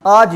آج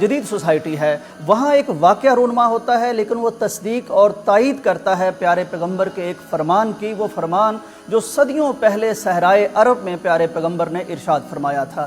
جدید سوسائٹی ہے، وہاں ایک واقعہ رونما ہوتا ہے لیکن وہ تصدیق اور تائید کرتا ہے پیارے پیغمبر کے ایک فرمان کی، وہ فرمان جو صدیوں پہلے صحرائے عرب میں پیارے پیغمبر نے ارشاد فرمایا تھا۔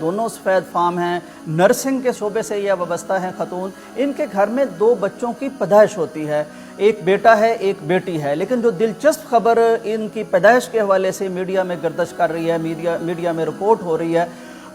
دونوں سفید فام ہیں، نرسنگ کے شعبے سے یہ وابستہ ہیں خاتون۔ ان کے گھر میں 2 بچوں کی پیدائش ہوتی ہے، ایک بیٹا ہے، ایک بیٹی ہے۔ لیکن جو دلچسپ خبر ان کی پیدائش کے حوالے سے میڈیا میں گردش کر رہی ہے، میڈیا میں رپورٹ ہو رہی ہے،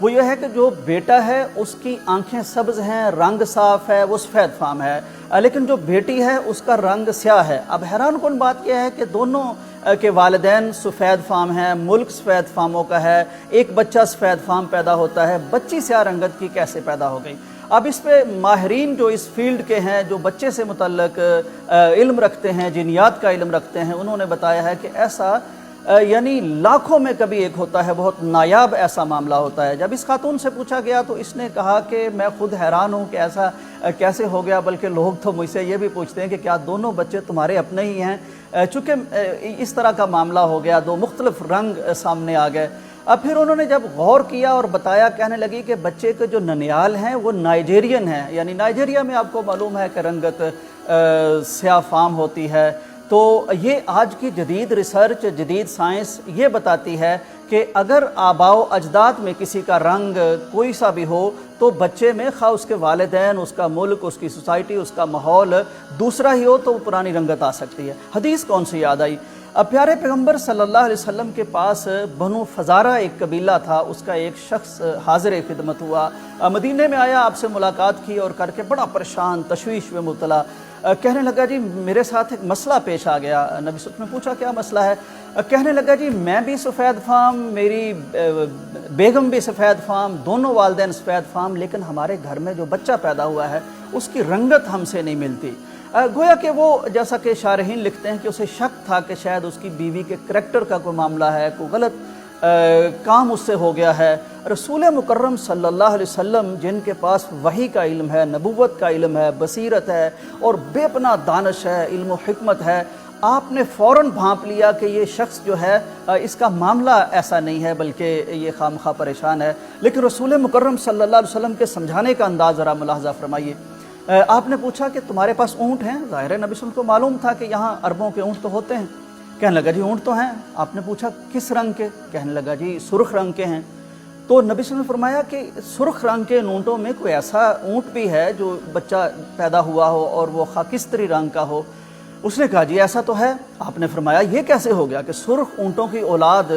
وہ یہ ہے کہ جو بیٹا ہے اس کی آنکھیں سبز ہیں، رنگ صاف ہے، وہ سفید فام ہے، لیکن جو بیٹی ہے اس کا رنگ سیاہ ہے۔ اب حیران کن بات یہ ہے کہ دونوں کے والدین سفید فام ہیں، ملک سفید فاموں کا ہے، ایک بچہ سفید فام پیدا ہوتا ہے، بچی سیاہ رنگت کی کیسے پیدا ہو گئی؟ اب اس پہ ماہرین جو اس فیلڈ کے ہیں، جو بچے سے متعلق علم رکھتے ہیں، جینیات کا علم رکھتے ہیں، انہوں نے بتایا ہے کہ ایسا یعنی لاکھوں میں کبھی ایک ہوتا ہے، بہت نایاب ایسا معاملہ ہوتا ہے۔ جب اس خاتون سے پوچھا گیا تو اس نے کہا کہ میں خود حیران ہوں کہ ایسا کیسے ہو گیا، بلکہ لوگ تو مجھ سے یہ بھی پوچھتے ہیں کہ کیا دونوں بچے تمہارے اپنے ہی ہیں؟ چونکہ اس طرح کا معاملہ ہو گیا، 2 مختلف رنگ سامنے آ گئے۔ اب پھر انہوں نے جب غور کیا اور بتایا، کہنے لگی کہ بچے کے جو ننیال ہیں وہ نائجیرین ہیں، یعنی نائجیریا میں آپ کو معلوم ہے کہ رنگت سیاہ فام ہوتی ہے۔ تو یہ آج کی جدید ریسرچ، جدید سائنس یہ بتاتی ہے کہ اگر آباء و اجداد میں کسی کا رنگ کوئی سا بھی ہو تو بچے میں خواہ اس کے والدین، اس کا ملک، اس کی سوسائٹی، اس کا ماحول دوسرا ہی ہو تو وہ پرانی رنگت آ سکتی ہے۔ حدیث کون سی یاد آئی؟ اب پیارے پیغمبر صلی اللہ علیہ وسلم کے پاس بنو فزارہ ایک قبیلہ تھا، اس کا ایک شخص حاضر خدمت ہوا، مدینے میں آیا، آپ سے ملاقات کی اور کر کے بڑا پریشان، تشویش میں مبتلا، کہنے لگا جی میرے ساتھ ایک مسئلہ پیش آ گیا۔ نبی صلی اللہ علیہ وسلم نے پوچھا کیا مسئلہ ہے؟ کہنے لگا جی میں بھی سفید فام، میری بیگم بھی سفید فام، دونوں والدین سفید فام، لیکن ہمارے گھر میں جو بچہ پیدا ہوا ہے اس کی رنگت ہم سے نہیں ملتی۔ گویا کہ وہ، جیسا کہ شارحین لکھتے ہیں کہ اسے شک تھا کہ شاید اس کی بیوی کے کریکٹر کا کوئی معاملہ ہے، کوئی غلط کام اس سے ہو گیا ہے۔ رسول مکرم صلی اللہ علیہ وسلم جن کے پاس وحی کا علم ہے، نبوت کا علم ہے، بصیرت ہے اور بے پناہ دانش ہے، علم و حکمت ہے، آپ نے فوراً بھانپ لیا کہ یہ شخص جو ہے اس کا معاملہ ایسا نہیں ہے بلکہ یہ خامخواہ پریشان ہے۔ لیکن رسول مکرم صلی اللہ علیہ وسلم کے سمجھانے کا انداز ذرا ملاحظہ فرمائیے۔ آپ نے پوچھا کہ تمہارے پاس اونٹ ہیں؟ ظاہر ہے نبی صلی اللہ علیہ وسلم کو معلوم تھا کہ یہاں عربوں کے اونٹ تو ہوتے ہیں۔ کہنے لگا جی اونٹ تو ہیں۔ آپ نے پوچھا کس رنگ کے؟ کہنے لگا جی سرخ رنگ کے ہیں۔ تو نبی صلی اللہ علیہ وسلم نے فرمایا کہ سرخ رنگ کے اونٹوں میں کوئی ایسا اونٹ بھی ہے جو بچہ پیدا ہوا ہو اور وہ خاکستری رنگ کا ہو؟ اس نے کہا جی ایسا تو ہے۔ آپ نے فرمایا یہ کیسے ہو گیا کہ سرخ اونٹوں کی اولاد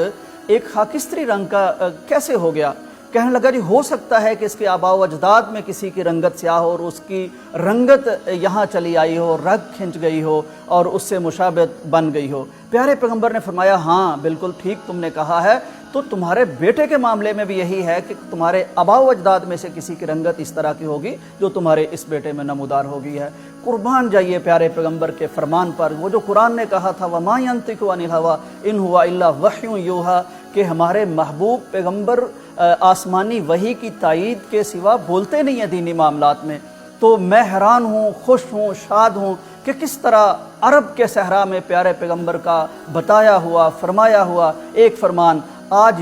ایک خاکستری رنگ کا کیسے ہو گیا؟ کہنے لگا جی ہو سکتا ہے کہ اس کے آباء و اجداد میں کسی کی رنگت سیاہ ہو اور اس کی رنگت یہاں چلی آئی ہو، رگ کھنچ گئی ہو اور اس سے مشابہت بن گئی ہو۔ پیارے پیغمبر نے فرمایا ہاں بالکل ٹھیک تم نے کہا ہے، تو تمہارے بیٹے کے معاملے میں بھی یہی ہے کہ تمہارے آباء و اجداد میں سے کسی کی رنگت اس طرح کی ہوگی جو تمہارے اس بیٹے میں نمودار ہوگی ہے۔ قربان جائیے پیارے پیغمبر کے فرمان پر، وہ جو قرآن نے کہا تھا وَمَا يَنطِقُ عَنِ الْهَوَىٰ إِنْ هُوَ إِلَّا وَحْيٌ يُوحَىٰ، کہ ہمارے محبوب پیغمبر آسمانی وحی کی تائید کے سوا بولتے نہیں ہیں دینی معاملات میں۔ تو میں حیران ہوں، خوش ہوں، شاد ہوں کہ کس طرح عرب کے صحرا میں پیارے پیغمبر کا بتایا ہوا، فرمایا ہوا ایک فرمان آج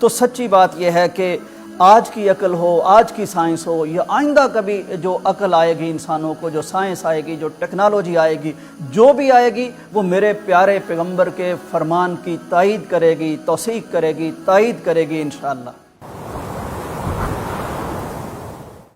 تو سچی بات یہ ہے کہ آج کی عقل ہو، آج کی سائنس ہو، یا آئندہ کبھی جو عقل آئے گی انسانوں کو، جو سائنس آئے گی، جو ٹیکنالوجی آئے گی، جو بھی آئے گی، وہ میرے پیارے پیغمبر کے فرمان کی تائید کرے گی، توثیق کرے گی، تائید کرے گی انشاءاللہ۔